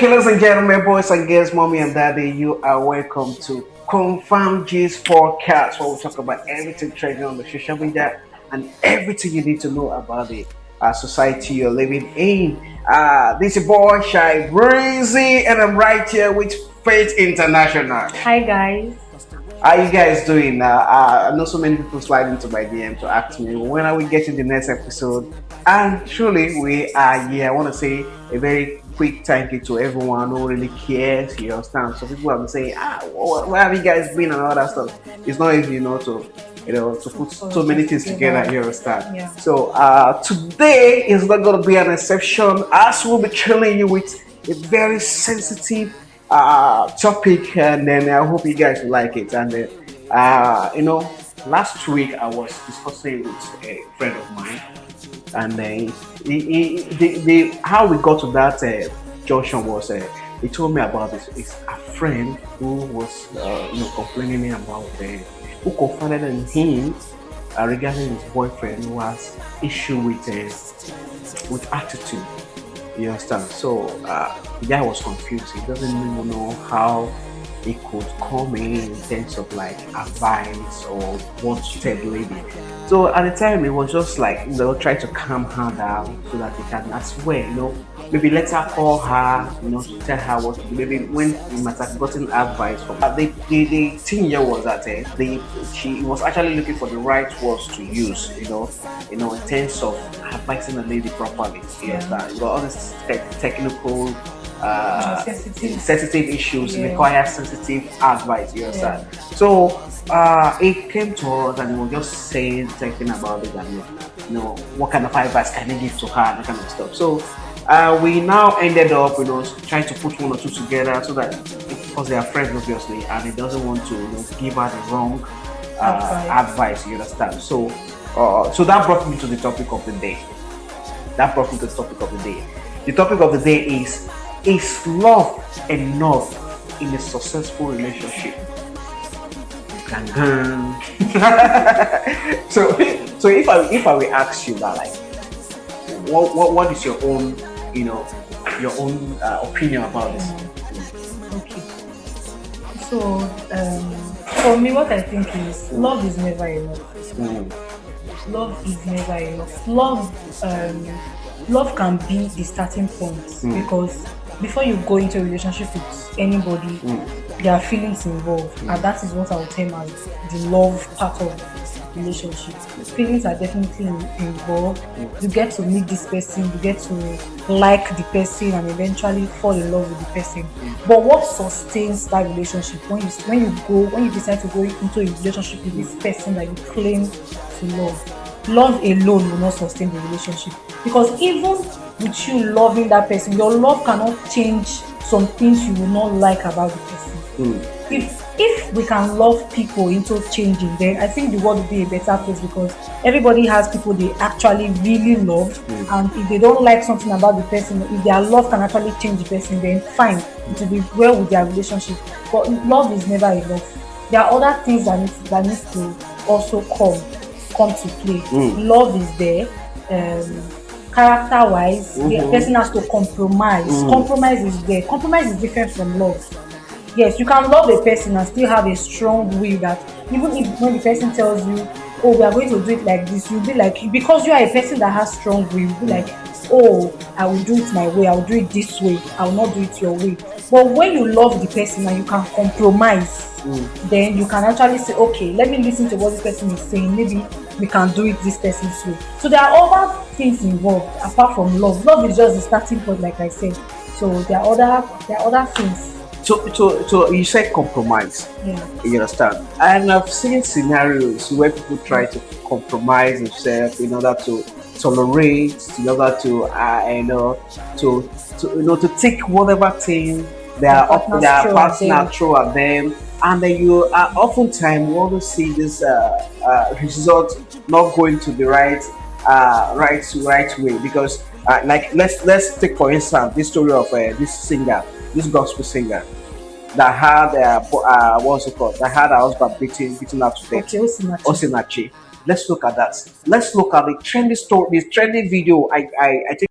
Okay, ladies and gentlemen, boys and girls, mommy and daddy, you are welcome to Confirm G's podcast, where we talk about everything trending on the social media and everything you need to know about the society you're living in. This is your boy Shy Breezy, and I'm right here with Faith International. Hi guys. How you guys doing? I know so many people slide into my DM to ask me when are we getting the next episode, and truly we are here. I want to say a very quick thank you to everyone who really cares. You understand? So people have been saying, where have you guys been and all that stuff. It's not easy, to put so many things together. You understand? Yeah. So today is not going to be an exception, as we'll be chilling you with a very sensitive topic, and then I hope you guys will like it. And last week I was discussing with a friend of mine, and how we got to that junction was he told me about this. It's a friend who was complaining about who confided in him regarding his boyfriend who has issue with attitude. You understand? So the guy was confused. He doesn't even know how he could come in terms of like advice or what to tell the lady. So at the time, it was just like try to calm her down so that he can as well, maybe let her call her, to tell her what to do. Maybe when he might have gotten advice from her. The thing here was that she was actually looking for the right words to use, in terms of advising the lady properly. Yes, that all these technical sensitive issues require sensitive advice. You understand? So it came to us and he was just talking about it, and what kind of advice can he give to her, that kind of stuff. So we now ended up, trying to put one or two together so that, because they are friends obviously, and he doesn't want to give her the wrong advice. You understand? So that brought me to the topic of the day. The topic of the day is love enough in a successful relationship? Gang, gang. so if I will ask you that, like, what is your own opinion about this? Okay. So for me, what I think is love is never enough. Love is never enough. Love can be the starting point, because before you go into a relationship with anybody, there are feelings involved, and that is what I would term as the love part of relationship. Feelings are definitely involved. You get to meet this person, you get to like the person, and eventually fall in love with the person. But what sustains that relationship when you decide to go into a relationship with this person that you claim to love? Love alone will not sustain the relationship, because even with you loving that person, your love cannot change some things you will not like about the person. If we can love people into changing, then I think the world will be a better place, because everybody has people they actually really love, and if they don't like something about the person, if their love can actually change the person, then fine, it will be well with their relationship. But love is never enough. There are other things that needs to also come to play. Love is there. Character wise, the person has to compromise. Compromise is there. Compromise is different from love. Yes, you can love a person and still have a strong will that even if when the person tells you, oh, we are going to do it like this, you'll be like, because you are a person that has strong will, you'll be like, oh, I will do it my way, I will do it this way, I will not do it your way. But when you love the person and you can compromise, then you can actually say, okay, let me listen to what this person is saying, maybe we can do it this person's way. So there are other things involved apart from love. Love is just the starting point, like I said. So there are other things. So you said compromise. Yeah. You understand? And I've seen scenarios where people try to compromise themselves in order to tolerate, in order to take whatever thing their partner throw at them, and then you are oftentimes want to see this result not going to the right way, because like let's take for instance this story of this gospel singer that had what's it called? That had her husband beaten her to death. Okay, Osinachi. Let's look at that. Let's look at the trendy story, this trendy video. I think